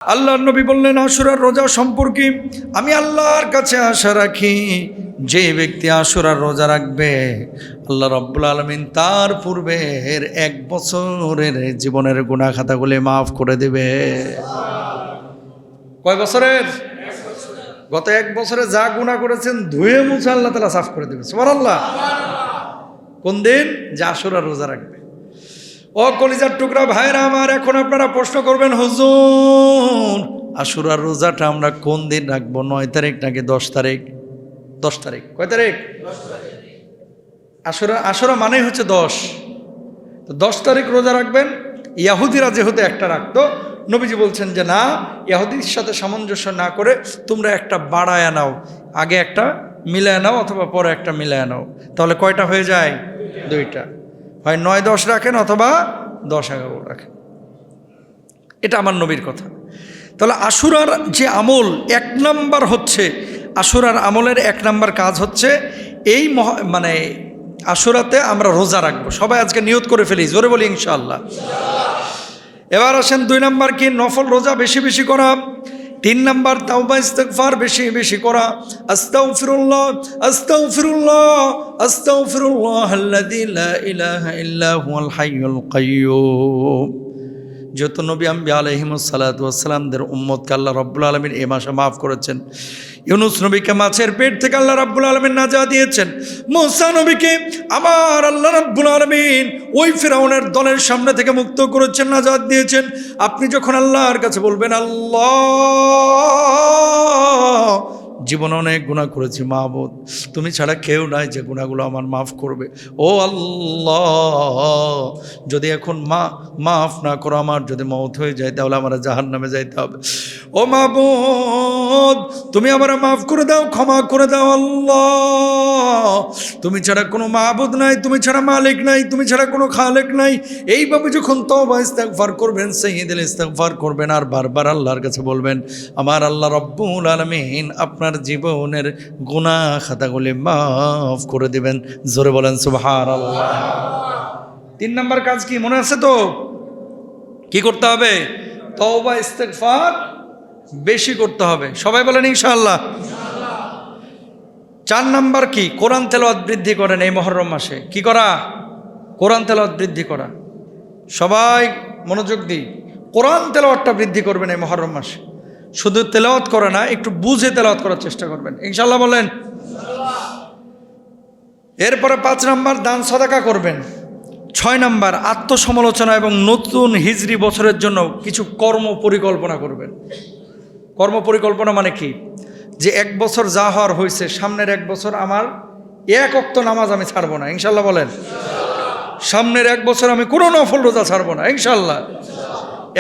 আল্লাহর নবী বললেন, আশুরার রোজা সম্পর্কে আমি আল্লাহর কাছে আশা রাখি, যে ব্যক্তি আশুরার রোজা রাখবে আল্লাহ রাব্বুল আলামিন তার পূর্বের 1 বছরের জীবনের গুনাহ খাতাগুলি মাফ করে দেবে। কয় বছরের? গত 1 বছরে যা গুনাহ করেছেন ধুয়ে মুছে আল্লাহ তাআলা সাফ করে দেবে। সুবহানাল্লাহ। কোন দিন? যে আশুরার রোজা রাখবে। ও কলিজার টুকরা ভাইরা আমার, এখন আপনারা প্রশ্ন করবেন, হুজুর আশুরার রোজাটা আমরা কোন দিন রাখবো? 9 তারিখ নাকি 10 তারিখ? 10 তারিখ। কয় তারিখ? আশুরা মানেই হচ্ছে 10। তো 10 তারিখ রোজা রাখবেন। ইয়াহুদিরা যেহেতু একটা রাখতো, নবীজি বলছেন যে না, ইয়াহুদির সাথে সামঞ্জস্য না করে তোমরা একটা বাড়ায় নাও, আগে একটা মিলায় নাও অথবা পরে একটা মিলায় নাও, তাহলে কয়টা হয়ে যায়? 2টা। হয় 9-10 রাখেন অথবা 10-11 রাখেন। এটা আমার নবীর কথা। তাহলে আশুরার যে আমল 1 নাম্বার হচ্ছে, আশুরার আমলের 1 নাম্বার কাজ হচ্ছে এই মানে আশুরাতে আমরা রোজা রাখবো। সবাই আজকে নিয়ত করে ফেলি, জোরে বলি ইনশাআল্লাহ। এবার আসেন 2 নাম্বার কি? নফল রোজা বেশি বেশি করা। 3 নাম্বার তাওবা ইস্তেগফার বেশি বেশি করা। আস্তাগফিরুল্লাহ আস্তাগফিরুল্লাহ আস্তাগফিরুল্লাহাল্লাযী লা ইলাহা ইল্লা হুয়াল হাইয়ুল কাইয়্যুম। যেহেতু নবী আম্বিয়া আলাইহিমুস সালাতু ওয়াস সালামদের উম্মতকে আল্লাহ রাব্বুল আলামিন এই মাসে মাফ করেছেন। ইউনুস নবীকে মাছের পেট থেকে আল্লাহ রাব্বুল আলামিন নাজাত দিয়েছেন। মূসা নবীকে আমার আল্লাহ রাব্বুল আলামিন ওই ফিরআউনের দলের সামনে থেকে মুক্ত করেছেন, নাজাত দিয়েছেন। আপনি যখন আল্লাহর কাছে বলবেন, আল্লাহ জীবনে অনেক গুনাহ করেছি মাহবুদ, তুমি ছাড়া কেউ নাই যে গুনাহগুলো আমার মাফ করবে। ও আল্লাহ, যদি এখন মাফ না করো, আমার যদি মওত হয়ে যায় তাহলে আমার জাহান্নামে যাইতে হবে। ও মাহবুদ, তুমি আমার মাফ করে দাও, ক্ষমা করে দাও। আল্লাহ, তুমি ছাড়া কোনো মাহবুদ নাই, তুমি ছাড়া মালিক নাই, তুমি ছাড়া কোনো খালেক নাই। এইভাবে যখন তওবা ইস্তেগফার করবেন, সাইয়্যিদুল ইস্তেগফার করবেন আর বারবার আল্লাহর কাছে বলবেন, আমার আল্লাহ রাব্বুল আলামিন আপনার জীবনের গুনাহ খাতাগুলি মাফ করে দিবেন। জোরে বলেন সুবহানাল্লাহ। 3 নাম্বার কাজ কি মনে আছে তো? কি করতে হবে? তওবা ইস্তেগফার বেশি করতে হবে। সবাই বলেন ইনশাআল্লাহ। 4 নাম্বার কি? কোরআন তেলাওয়াত বৃদ্ধি করেন এই মুহররম মাসে। কি করা? কোরআন তেলাওয়াত বৃদ্ধি করা। সবাই মনোযোগ দিই, কোরআন তেলাওয়াতটা বৃদ্ধি করবেন এই মুহররম মাসে। শুধু তেলাওয়াত করে না, একটু বুঝে তেলাওয়াত করার চেষ্টা করবেন ইনশাআল্লাহ। বলেন। এরপরে 5 নাম্বার দান সাদাকা করবেন। 6 নাম্বার আত্মসমালোচনা এবং নতুন হিজরি বছরের জন্য কিছু কর্ম পরিকল্পনা করবেন। কর্ম পরিকল্পনা মানে কি? যে 1 বছর যা হওয়ার হয়েছে, সামনের 1 বছর আমার 1 ওয়াক্ত নামাজ আমি ছাড়বো না ইনশাআল্লাহ। বলেন। সামনের 1 বছর আমি কোনো নফল রোজা ছাড়বো না ইনশাআল্লাহ।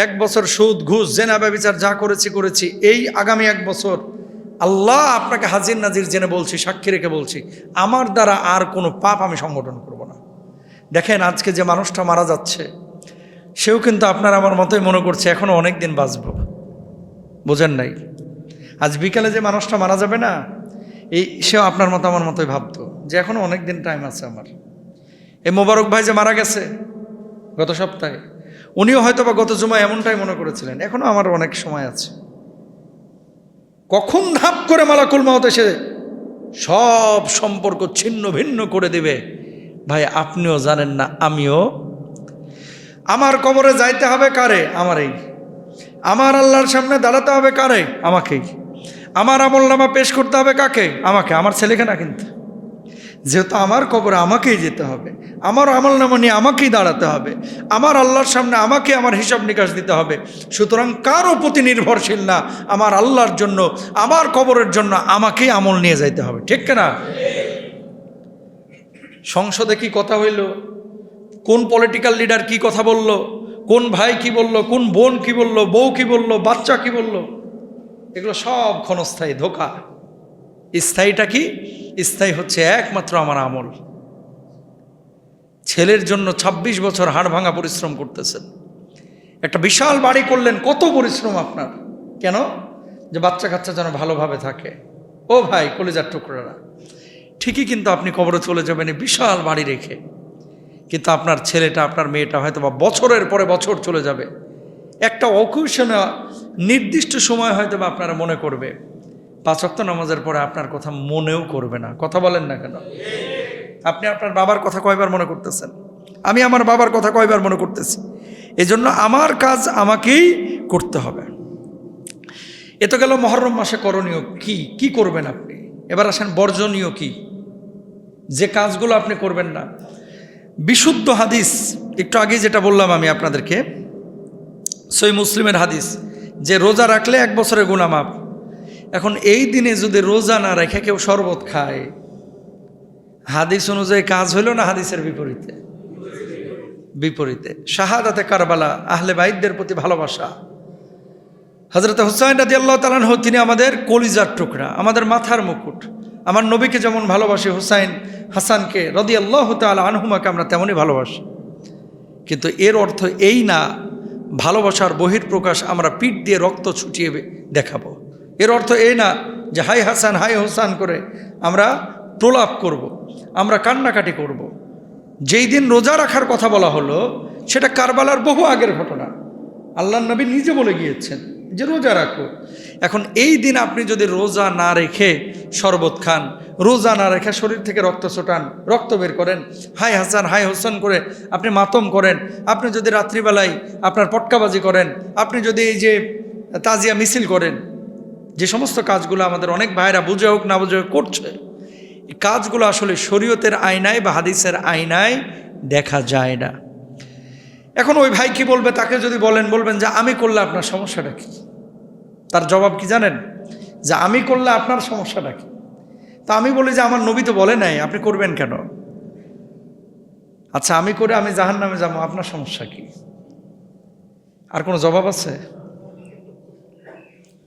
1 বছর সুদ ঘুষ জেনা ব্যভিচার যা করেছি, এই আগামী 1 বছর আল্লাহ আপনাকে হাজির নাজির জেনে বলছি, সাক্ষী রেখে বলছি, আমার দ্বারা আর কোনো পাপ আমি সংগঠন করব না। দেখেন আজকে যে মানুষটা মারা যাচ্ছে, সেও কিন্তু আপনার আমার মতোই মনে করছে এখনো অনেক দিন বাঁচব। বোঝেন নাই? আজ বিকালে যে মানুষটা মারা যাবে না, সেও আপনার মতো আমার মতোই ভাবতো যে এখনো অনেক দিন টাইম আছে আমার। এই মোবারক ভাই যে মারা গেছে গত সপ্তাহে, উনিও হয়তো বা গত জুমায় এমনটাই মনে করেছিলেন, এখনো আমার অনেক সময় আছে। কখন ধাপ করে মালাকুল মউত এসে সব সম্পর্ক ছিন্ন ভিন্ন করে দিবে ভাই আপনিও জানেন না, আমিও। আমার কবরে যাইতে হবে কারে? আমারই। আমার আল্লাহর সামনে দাঁড়াতে হবে কারে? আমাকেই। আমার আমলনামা পেশ করতে হবে কাকে? আমাকে। আমার ছেলেকে না কিন্তু। যেহেতু আমার কবরে আমাকেই যেতে হবে, আমার আমলনামা নিয়ে আমাকেই দাঁড়াতে হবে, আমার আল্লাহর সামনে আমাকে আমার হিসাব নিকাশ দিতে হবে। সুতরাং কারো প্রতি নির্ভরশীল না, আমার আল্লাহর জন্য, আমার কবরের জন্য আমাকেই আমল নিয়ে যাইতে হবে। ঠিক না? সংসদে কি কথা হইল, কোন পলিটিক্যাল লিডার কি কথা বলল, কোন ভাই কি বলল, কোন বোন কি বলল, বউ কি বলল, বাচ্চা কি বলল, এগুলো সব ক্ষণস্থায়ী, ধোঁকা। স্থায়ীটা কি? স্থায়ী হচ্ছে একমাত্র আমার আমল। ছেলের জন্য 26 বছর হাড় ভাঙা পরিশ্রম করতেছেন, একটা বিশাল বাড়ি করলেন, কত পরিশ্রম আপনার। কেন? যে বাচ্চা কাচ্চা যেন ভালোভাবে থাকে। ও ভাই কলিজার টুকরারা, ঠিকই কিন্তু আপনি কবরে চলে যাবেন এই বিশাল বাড়ি রেখে, কিন্তু আপনার ছেলেটা, আপনার মেয়েটা হয়তো বা বছরের পরে বছর চলে যাবে, একটা অকুশনে নির্দিষ্ট সময় হয়তো বা আপনারা মনে করবে, 5 ওয়াক্ত নামাজের পরে আপনার কথা মনেও করবে না। কথা বলেন না কেন? আপনি আপনার বাবার কথা কয়বার মনে করতেছেন? আমি আমার বাবার কথা কয়বার মনে করতেছি? এজন্য আমার কাজ আমাকেই করতে হবে। এ তো গেল মহরম মাসে করণীয় কি কি করবেন আপনি। এবার আসেন বর্জনীয় কি, যে কাজগুলো আপনি করবেন না। বিশুদ্ধ হাদিস, একটু আগে যেটা বললাম আমি আপনাদেরকে, সহিহ মুসলিমের হাদিস, যে রোজা রাখলে 1 বছরের গুনাহ মাফ। এখন এই দিনে যদি রোজা না রেখে কেউ শরবত খায়, হাদিস অনুযায়ী কাজ হইল না হাদিসের বিপরীতে? বিপরীতে। শাহাদাতে কারবালা, আহলে বাইতদের প্রতি ভালোবাসা। হযরত হুসাইন রাদিয়াল্লাহু তাআলা আনহু, তিনি আমাদের কলিজার টুকরা, আমাদের মাথার মুকুট। আমার নবীকে যেমন ভালোবাসি, হুসাইন হাসানকে রাদিয়াল্লাহু তাআলা আনহুমাকে আমরা তেমনই ভালোবাসি। কিন্তু এর অর্থ এই না ভালোবাসার বহিঃপ্রকাশ আমরা পিঠ দিয়ে রক্ত ছুটিয়ে দেখাবো। এর অর্থ এই না যে হাই হাসান হাই হোসান করে আমরা প্রলাপ করব, আমরা কান্নাকাটি করব। যেই দিন রোজা রাখার কথা বলা হলো সেটা কারবালার বহু আগের ঘটনা। আল্লাহর নবী নিজে বলে গিয়েছেন যে রোজা রাখো। এখন এই দিন আপনি যদি রোজা না রেখে শরবত খান, রোজা না রেখে শরীর থেকে রক্ত ছোটান, রক্ত বের করেন, হাই হাসান হাই হোসেন করে আপনি মাতম করেন, আপনি যদি রাত্রিবেলায় আপনার পটকাবাজি করেন, আপনি যদি এই যে তাজিয়া মিছিল করেন, যে সমস্ত কাজগুলো আমাদের অনেক ভাইরা বুঝে হোক না বুঝে হোক করছে, এই কাজগুলো আসলে শরীয়তের আয়নায় বা হাদিসের আয়নায় দেখা যায় না। এখন ওই ভাই কি বলবে? তাকে যদি বলবেন যে আমি করলে আপনার সমস্যাটা কি? তার জবাব কি জানেন? যে আমি করলে আপনার সমস্যাটা কি? তা আমি বলি যে আমার নবী তো বলে নাই, আপনি করবেন কেন? আচ্ছা, আমি করে আমি জাহান্নামে যাবো, আপনার সমস্যা কি? আর কোনো জবাব আছে?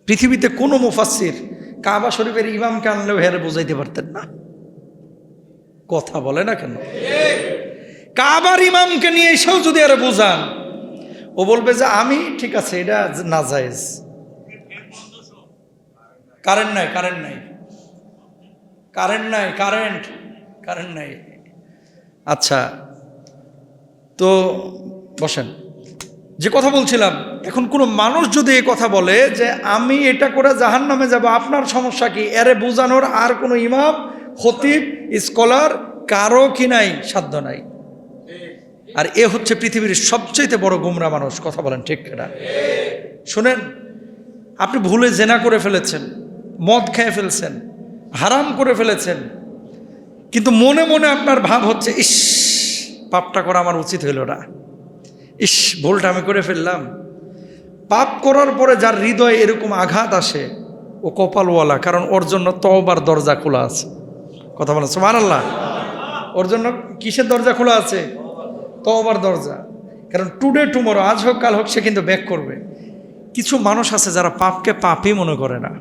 পৃথিবীতে কোনো মুফাসসির কাবা শরীফের ইমামকে আনলেও হেরে বোঝাইতে পারতেন না। কথা বলে না কেন? কাবার ইমামকে নিয়ে এসেও যদি আরে বোঝান, ও বলবে যে আমি ঠিক আছে, এটা নাজায়েজ। কারেন্ট নাই, কারেন্ট নাই, কারেন্ট নাই, কারেন্ট নাই। আচ্ছা, তো বসেন। যে কথা বলছিলাম, এখন কোনো মানুষ যদি এই কথা বলে যে আমি এটা করে জাহান্নামে যাব, আপনার সমস্যা কি, এরে বোঝানোর আর কোনো ইমাম, খতিব, স্কলার কারো কি নাই, সাধ্য নাই। আর এ হচ্ছে পৃথিবীর সবচেয়ে বড় গুমরা মানুষ। কথা বলেন ঠিক না? শুনেন, আপনি ভুলে জেনা করে ফেলেছেন, মদ খেয়ে ফেলছেন, হারাম করে ফেলেছেন, কিন্তু মনে মনে আপনার ভাব হচ্ছে ইস, পাপটা করা আমার উচিত হইল না, ইস ভুলটা আমি করে ফেললাম। পাপ করার পরে যার হৃদয়ে এরকম আঘাত আসে, ও কপালওয়ালা, কারণ ওর জন্য তওবার দরজা খোলা আছে। কথা বলেন সুবহানাল্লাহ। ওর জন্য কিসের দরজা খোলা আছে? তওবার দরজা। কারণ টুডে টুমরো, আজ হোক কাল হোক, সে কিন্তু ব্যাক করবে। কিছু মানুষ আছে যারা পাপকে পাপই মনে করে না।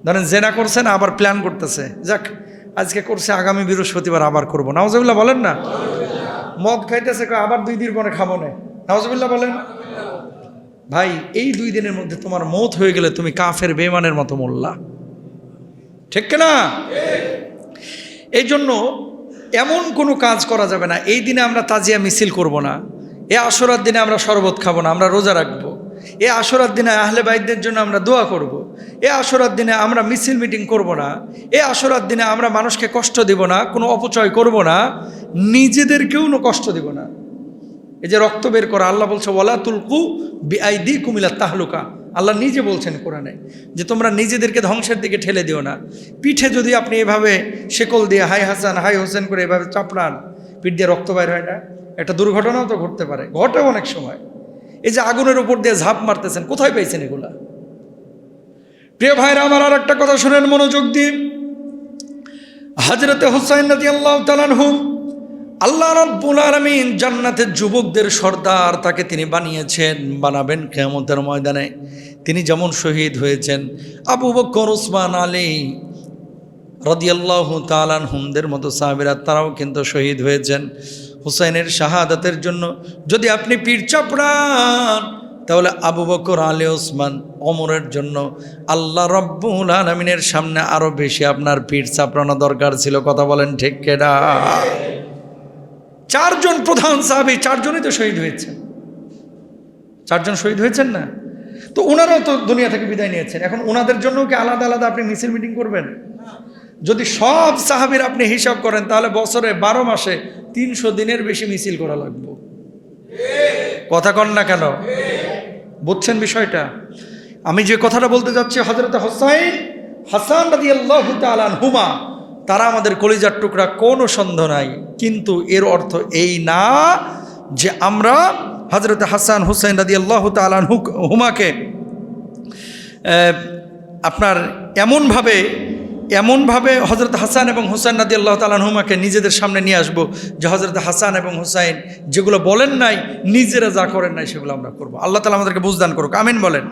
ধরেন জেনা করছেন, আবার প্ল্যান করতেছে, যাক আজকে করছে, আগামী বৃহস্পতিবার আবার করবো। নাউজুবিল্লাহ বলেন না? মদ খাইতেছে, আবার 2 দিন পরে খাবো না। নাউজুবিল্লাহ বলেন। ভাই, এই 2 দিনের মধ্যে তোমার মৌত হয়ে গেলে তুমি কাফের বেঈমানের মতো মরলা। ঠিক না? এই জন্য এমন কোনো কাজ করা যাবে না। এই দিনে আমরা তাজিয়া মিছিল করব না, এ আশুরার দিনে আমরা শরবত খাবো না, আমরা রোজা রাখবো। এ আশুরার দিনে আহলে বাইতদের জন্য আমরা দোয়া করব। এ আশুরার দিনে আমরা মিছিল মিটিং করব না। এ আশুরার দিনে আমরা মানুষকে কষ্ট দিব না, কোনো অপচয় করব না, নিজেদেরকেও কষ্ট দিব না। এই যে রক্ত বের করা, আল্লাহ বলছে ওয়ালা তুলকু বিআইদিকুম ইলা তাহলুকা। আল্লাহ নিজে বলছেন কোরআনে যে তোমরা নিজেদেরকে ধ্বংসের দিকে ঠেলে দিও না। পিঠে যদি আপনি এভাবে শেকল দিয়ে হাই হাসান হাই হোসেন করে এভাবে চাপড়ান, পিঠ দিয়ে রক্ত বাইর হয় না? একটা দুর্ঘটনাও তো ঘটতে পারে, ঘটে অনেক সময়। এই যে আগুনের উপর দিয়ে ঝাঁপ মারতেছেন, কোথায় পেয়েছেন এগুলা? প্রিয় ভাইরা আমার, আর একটা কথা শুনেন মনোযোগ দিয়ে। হযরতে হুসাইন রাদিয়াল্লাহু তাআলা আনহু, আল্লাহ রাব্বুল আলামিন জান্নাতের যুবকদের সর্দার তাকে তিনি বানিয়েছেন, বানাবেন কিয়ামতের ময়দানে। তিনি যেমন শহীদ হয়েছেন, আবু বকর, উসমান, আলী রাদিয়াল্লাহু তাআলা আনহুমদের মতো সাহাবীরা তারাও কিন্তু শহীদ হয়েছেন হুসাইনের শাহাদাতের জন্য। যদি আপনি পীর চাপড়ান, তাহলে আবু বকর, আলী, ওসমান, ওমরের জন্য আল্লাহ রাব্বুল আলামিনের সামনে আরো বেশি আপনার পীর চাপড়ানো দরকার ছিল। কথা বলেন ঠিক কিনা? 4 জন প্রধান সাহাবী, 4 জনই তো শহীদ হয়েছেন। 4 জন শহীদ হয়েছেন না? তো ওনারাও তো দুনিয়া থেকে বিদায় নিয়েছেন, এখন ওনাদের জন্য কি আলাদা আলাদা আপনি মিছিল মিটিং করবেন? যদি সব সাহাবীর আপনি হিসাব করেন তাহলে বছরে 12 মাসে 300 দিনের বেশি মিছিল করা লাগবে। কথা কন না কেন? বুঝছেন বিষয়টা? আমি যে কথাটা বলতে যাচ্ছি, হযরত হুসাইন হাসান রাদিয়াল্লাহু তাআলা আনহুমা, তারা আমাদের কলিজার টুকরা, কোনো সন্দেহ নাই। কিন্তু এর অর্থ এই না যে আমরা হযরত হাসান হুসাইন রাদিয়াল্লাহু তাআলা আনহুমাকে আপনার এমনভাবে হযরত হাসান এবং হুসাইন রাদিয়াল্লাহু তাআলা আনহুমাকে নিজেদের সামনে নিয়ে আসবো যে হযরত হাসান এবং হুসাইন যেগুলো বলেন নাই, নিজেরা যা করেন নাই সেগুলো আমরা করব। আল্লাহ তাআলা আমাদেরকে বুঝদান করুক, আমিন বলেন।